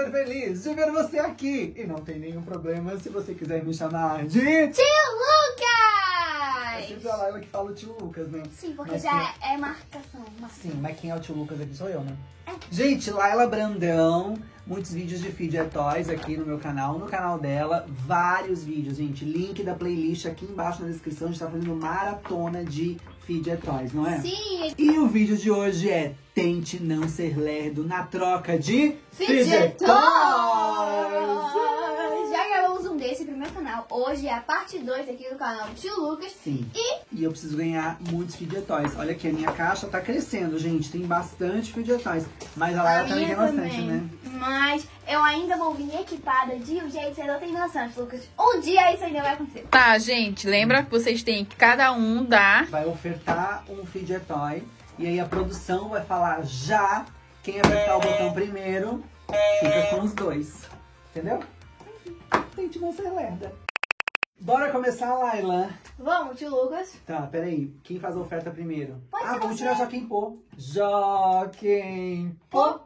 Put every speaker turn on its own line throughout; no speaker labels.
super feliz de ver você aqui. E não tem nenhum problema se você quiser me chamar de...
Tio
É
Lucas!
sempre a Laila que fala o tio Lucas, né?
Sim, porque
Mas
já é marcação.
Sim, mas quem é o tio Lucas aqui sou eu, né? Gente, Laila Brandão, muitos vídeos de Fidget Toys aqui no meu canal, no canal dela, vários vídeos, gente. Link da playlist aqui embaixo na descrição, a gente tá fazendo maratona de Fidget Toys, não é?
Sim!
E o vídeo de hoje é Tente Não Ser Lerdo na troca de
Fidget Toys! Já gravamos um desse pro meu canal. Hoje é a parte 2 aqui do canal do tio Lucas.
Sim. E eu preciso ganhar muitos Fidget Toys. Olha aqui, a minha caixa tá crescendo, gente. Tem bastante Fidget Toys. Mas a Laila também tem bastante, né?
Mas eu ainda vou vir equipada de um jeito que você não tem noção, Lucas. Um dia isso ainda vai acontecer.
Tá, gente, lembra que vocês têm que cada um dar...
Vai ofertar um Fidget Toy. E aí a produção vai falar já. Quem apertar o botão primeiro, fica com os dois. Entendeu? Tente não ser lerda. Bora começar, Laila.
Vamos, tio Lucas.
Tá, peraí. Quem faz a oferta primeiro?
Pode ser
vamos
você.
tirar Joaquim Pô. Joaquim Pô.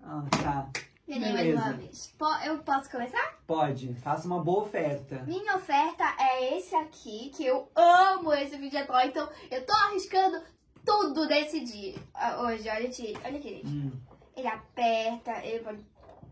Ah, tá.
Ganhei mais uma vez. Eu posso começar?
Pode. Faça uma boa oferta.
Minha oferta é esse aqui, que eu amo esse Fidget Toy. Então eu tô arriscando tudo desse dia. Hoje, olha aqui, gente. Ele aperta, ele pode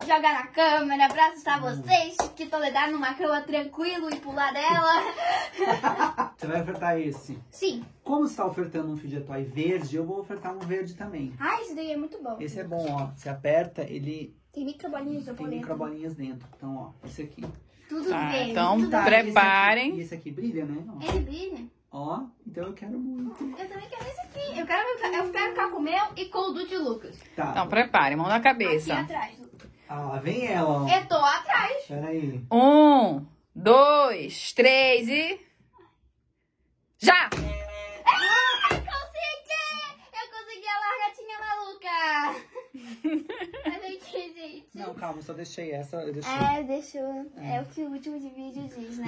jogar na câmera pra assustar vocês que estão deitados numa cama tranquilo e pular dela.
Você vai ofertar esse.
Sim.
Como você tá ofertando um Fidget Toy verde, eu vou ofertar um verde também.
Ah, esse daí é muito bom.
Esse é bom, ó. Você aperta, ele
Tem microbolinhas
tem microbolinhas dentro. Então, ó, esse aqui.
Tudo
Tá,
verde.
então
tudo
Tá,
preparem.
E esse aqui brilha, né? Ó.
Ele brilha.
Ó, então eu quero muito.
Eu também quero esse aqui. Eu quero ficar com o meu e com o do tio Lucas.
Tá.
Então, preparem, mão na
Aqui
cabeça.
atrás.
Ah, vem ela, ó.
Eu tô atrás.
Peraí.
1, 2, 3 e... Já!
Eu consegui a largatinha maluca! Olha aqui, gente.
Não, calma, só deixei essa. Eu deixei.
Deixou. É o que o último de vídeo diz, né?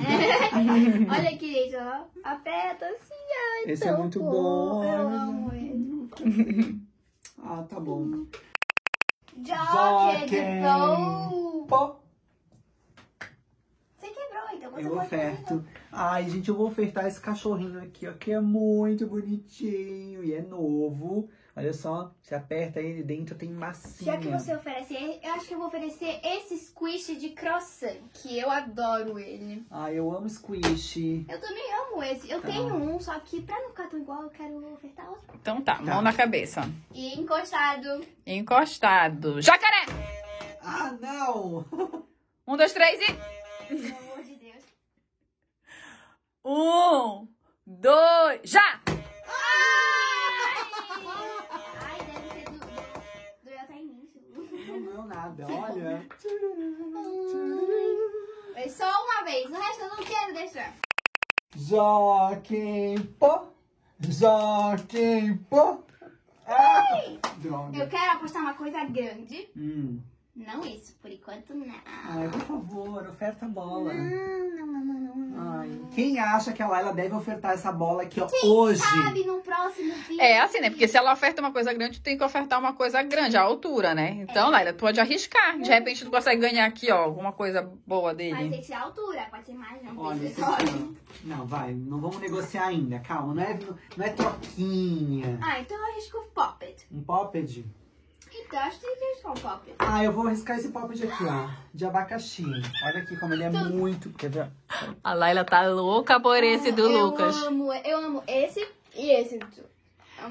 Olha aqui, gente, ó. Aperta assim, ó.
Esse é muito bom.
Eu amo ele.
Ah, tá bom.
Jockey Go!
Pô,
Você quebrou, então você
eu
pode
oferto. Ai, gente, eu vou ofertar esse cachorrinho aqui, ó, que é muito bonitinho e é novo. Olha só, você aperta ele dentro, tem massinha.
Já que você oferece, eu acho que eu vou oferecer esse squish de croissant, que eu adoro ele.
Ai, eu amo squish.
Eu também amo esse. Eu tenho um, só que pra não ficar tão igual, eu quero ofertar outro.
Então tá, mão na cabeça.
E encostado.
Encostado. Jacaré!
Ah, não!
1, 2, 3 e...
Pelo amor de Deus.
1, 2, já!
Ai, deve ser doeu até em mim.
Não doeu nada, olha.
Foi só uma vez, o resto eu não quero deixar.
Joaquim Pô. Joaquim Pô. Ah, droga.
Eu quero apostar uma coisa grande.
Não
isso, por enquanto não.
Ai, por favor, oferta a bola.
Não.
Ai, quem acha que a Laila deve ofertar essa bola aqui, ó,
Quem
hoje?
sabe no próximo vídeo.
É assim, né? Porque se ela oferta uma coisa grande, tu tem que ofertar uma coisa grande, a altura, né? Então, Laila, tu pode arriscar. De repente, tu consegue ganhar aqui, ó, alguma coisa boa
Pode
dele.
ter que ser a altura, pode ser mais, não.
Olha,
Tem que
esse
ser
aqui,
só.
ó. Não, vai, não vamos negociar ainda, calma, não é troquinha.
Ah, então eu arrisco o Poppet.
Um popped?
Então acho que tem que arriscar o Poppet.
Ah, eu vou arriscar esse popped aqui, ó, de abacaxi. Olha aqui como ele é muito... Quer ver?
A Laila tá louca por esse do Lucas.
Eu amo esse e esse.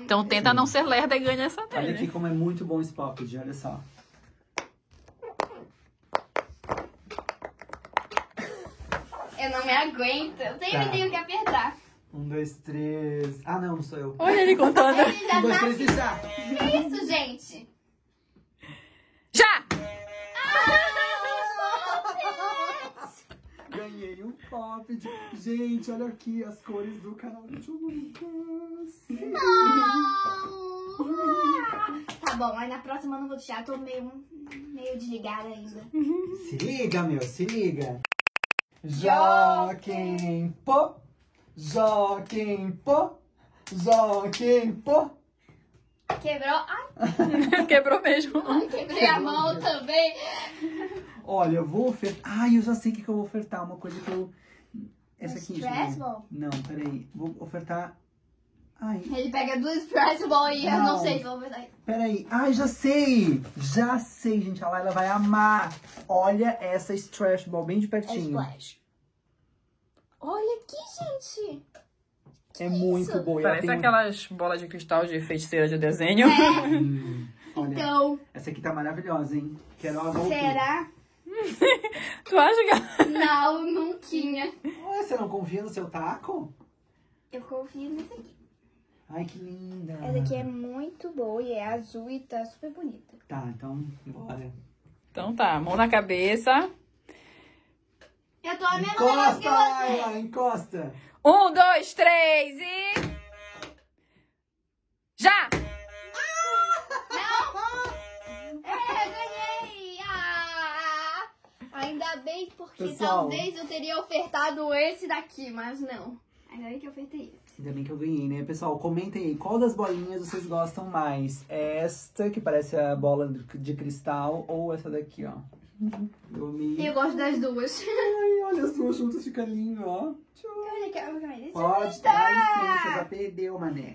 Então tenta não ser lerda e ganha essa
Olha aqui
dele.
como é muito bom esse popped, olha só.
Eu não me aguento. Eu sempre
Tá.
tenho que apertar.
1, 2, 3... Ah, não sou eu.
Olha ele contando.
Ele já
1, 2,
tá...
3 e já!
Que isso, gente?
Já!
Ganhei um popped. Gente, olha aqui as cores do canal do tio Lucas.
Tá bom, mas na próxima eu não vou deixar. Eu tô meio desligada ainda.
Se liga, meu, se liga. Joaquim Pô. Joaquim Pô. Joaquim Pô.
Quebrou. Ai,
Quebrou mesmo.
quebrei a mão também.
Olha, eu vou ofertar... Ai, eu já sei o que eu vou ofertar. Uma coisa que eu... Essa aqui,
Stress ball?
Não, peraí. Vou ofertar... Ai,
Ele pega duas stress ball e eu não sei se vou ofertar.
peraí. Ai, já sei! Já sei, gente. A Laila vai amar. Olha essa Stretch Ball bem de pertinho.
Splash. Olha aqui, gente.
É muito boa. E ela
Parece
tem
aquelas bolas de cristal de feiticeira de desenho.
Olha,
Então,
essa aqui tá maravilhosa, hein? Quero ela voltar.
será?
Tu acha que...
Não, nunca.
Ué, você não confia no seu taco?
Eu confio nesse aqui.
Ai, que linda.
Essa aqui é muito boa e é azul e tá super bonita.
Tá, então, bora.
Então tá, mão na cabeça.
Eu tô a mesma negócio que
Encosta,
você.
Laila, encosta.
1, 2, 3 e... Já!
Ganhei! Ainda bem, porque
Pessoal.
talvez eu teria ofertado esse daqui, mas não. Ainda bem que eu ofertei esse.
Ainda bem que eu ganhei, né? Pessoal, comentem aí. Qual das bolinhas vocês gostam mais? Esta, que parece a bola de cristal, ou essa daqui, ó? Eu me...
Eu gosto das duas.
Ai, olha as duas juntas, fica lindo, ó. Pode,
Tá.
dá licença, já perdeu, mané.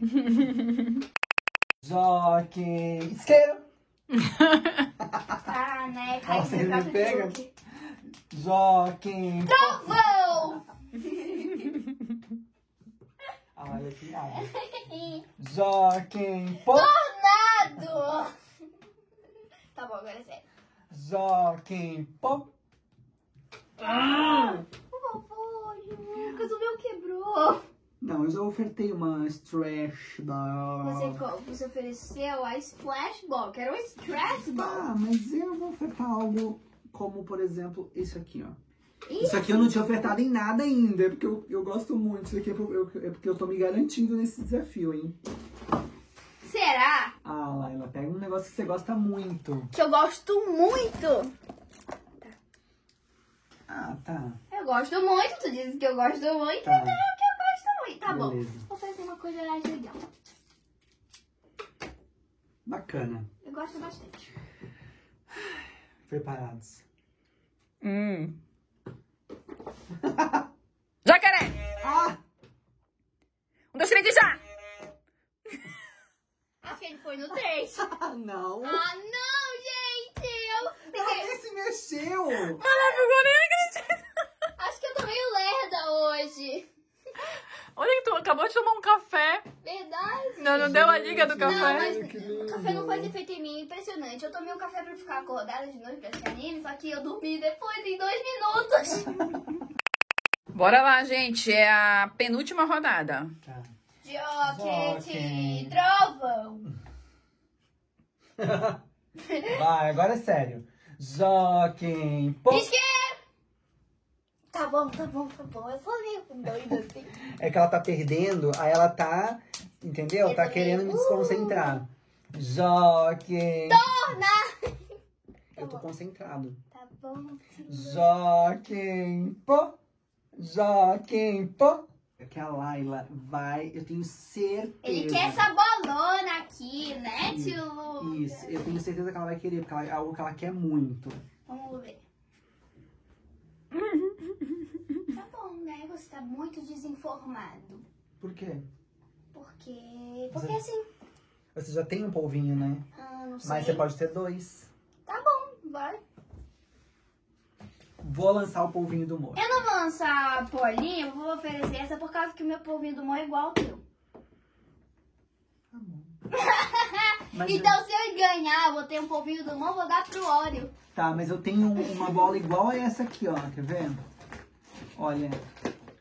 Jockey. Isqueiro.
Ah, né?
Nossa, ele me pega. Jockey.
Trovão!
Ah, olha que água. Jockey. Pop.
Tornado! Tá bom, agora é sério.
Jockey. Pop.
Por favor, Lucas, o meu quebrou.
Não, eu já ofertei uma Stretch Ball.
Você ofereceu a Splash Ball, que era um Stress Ball.
Ah, mas eu vou ofertar algo como, por exemplo, esse aqui, ó. Isso aqui eu não tinha ofertado em nada ainda, porque eu gosto muito. Isso aqui é porque eu tô me garantindo nesse desafio, hein?
Será?
Ah, Laila, pega um negócio que você gosta muito.
Que eu gosto muito.
Ah, tá.
Eu gosto muito, tu disse que eu gosto muito,
Tá.
então é o que eu gosto muito. Tá
Beleza.
bom, vou fazer uma coisa mais legal.
Bacana.
Eu gosto bastante.
Preparados.
Jacaré!
Ah!
1, 2, 3 e já!
Acho que ele foi no 3.
Ah, não!
Ah, não, gente!
Ela até se mexeu!
Maravilhoso, nem acredito!
Acho que eu tô meio lerda hoje.
Olha que tu acabou de tomar um café.
Verdade?
Não deu a liga do
Não,
café.
mas
que
o café não faz efeito em mim, impressionante. Eu tomei um café pra ficar acordada de noite pra assistir anime, só que eu dormi depois em 2 minutos.
Bora lá, gente. É a penúltima rodada.
Tá.
Jockey, trovão.
Vai, agora é sério. Jockey. Pop.
Isqueiro! Tá bom. Eu sou meio doida assim.
É que ela tá perdendo, aí ela tá, entendeu? Tá querendo me desconcentrar. Jockey.
Torna!
Eu tô concentrado.
Tá bom.
Jockey. Pop. Jockey. Pop. É que a Laila vai, eu tenho certeza.
Ele quer essa bolona aqui, né, tio Lu?
Isso, eu tenho certeza que ela vai querer, porque é algo que ela quer muito.
Vamos ver. Tá bom, né? Você tá muito desinformado.
Por quê?
Porque
Você-
assim,
Você já tem um polvinho, né?
não sei.
Mas você pode ter 2.
Tá bom, vai.
Vou lançar o polvinho do humor.
Eu não vou lançar a Paulinha, eu vou oferecer essa por causa que o meu polvinho do humor é igual ao teu.
Tá bom. Mas
Então, se eu ganhar, eu vou ter um polvinho do humor, vou dar pro Oreo.
Tá, mas eu tenho uma bola igual a essa aqui, ó. Quer ver? Olha,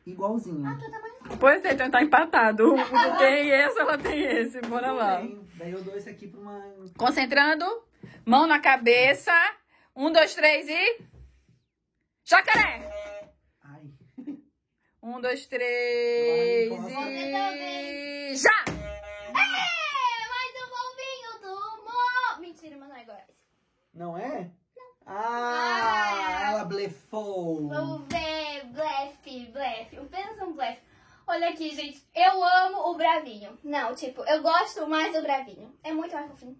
igualzinha.
Tu também.
Pois é, então tá empatado. Um tem esse, ela tem esse. Bora lá.
Bem, daí eu dou esse aqui pra uma...
Concentrando. Mão na cabeça. 1, 2, 3 e... Jacaré!
Ai.
1, 2, 3
Você
e... Já!
Mais um polvinho do humor. Mentira, mas não é igual a esse.
Não é? Ah,
Ah.
ela blefou.
Vamos ver, blefe. Apenas um blefe. Olha, olha aqui, gente. Eu amo o Bravinho. Não, tipo, eu gosto mais do Bravinho. É muito mais fofinho.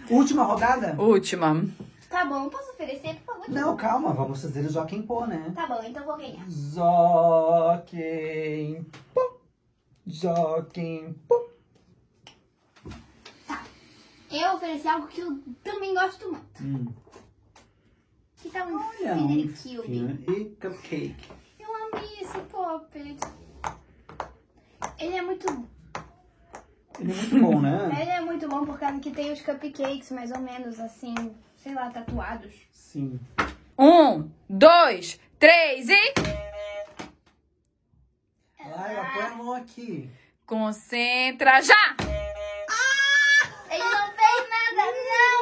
Última rodada?
Última.
Tá bom, posso oferecer, por favor?
Não, calma, vamos fazer o Joaquim Pô, né?
Tá bom, então vou ganhar.
Joaquim Pô. Joaquim Pô.
Tá. Eu ofereci algo que eu também gosto muito. Que tá um Infinity Cube.
E cupcake.
Eu amei esse Poppet. Ele é muito...
Ele é muito bom, né?
Ele é muito bom por causa que tem os cupcakes, mais ou menos, assim, sei lá, tatuados.
Sim.
1, 2, 3 e...
Laila, põe a mão aqui.
Concentra já!
Ele não fez nada, não!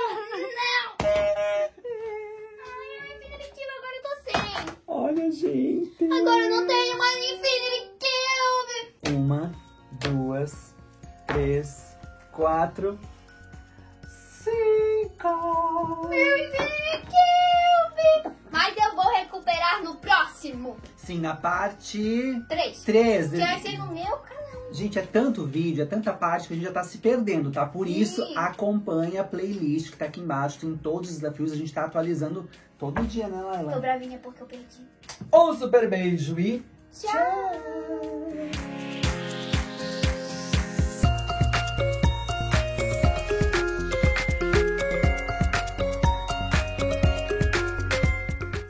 Ai, Infinity Cube, agora eu tô sem.
Olha, gente.
Agora eu não tenho mais Infinity Cube.
1, 2, 3, 4, 5.
Meu Infinity Cube. Mas eu vou recuperar no próximo.
Sim, na parte
3.
3.
Que vai ser no meu canal.
Gente, é tanto vídeo, é tanta parte que a gente já tá se perdendo, tá? Por
Sim.
isso, acompanha a playlist que tá aqui embaixo. Tem todos os desafios, a gente tá atualizando todo dia, né, Laila?
Tô bravinha porque eu perdi.
Um super beijo e
Tchau.